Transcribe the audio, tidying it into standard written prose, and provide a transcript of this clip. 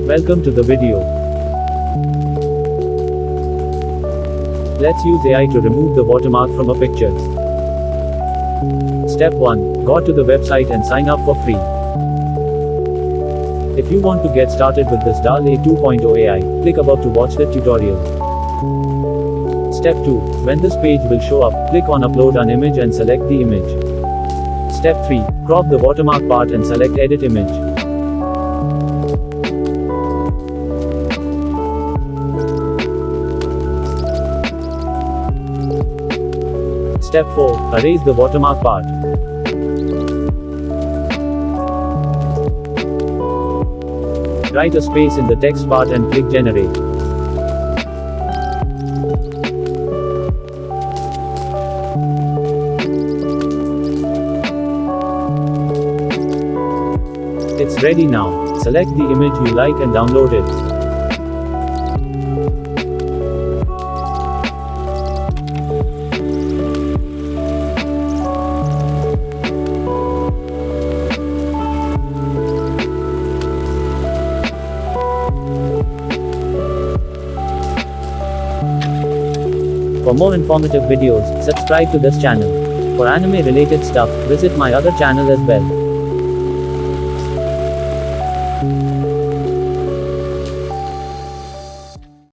Welcome to the video. Let's use AI to remove the watermark from a picture. Step 1. Go to the website and sign up for free. If you want to get started with this DALL-E 2.0 AI, click above to watch the tutorial. Step 2. When this page will show up, click on Upload an image and select the image. Step 3. Crop the watermark part and select Edit Image. Step 4. Erase the watermark part. Write a space in the text part and click Generate. It's ready now. Select the image you like and download it. For more informative videos, subscribe to this channel. For anime related stuff, visit my other channel as well.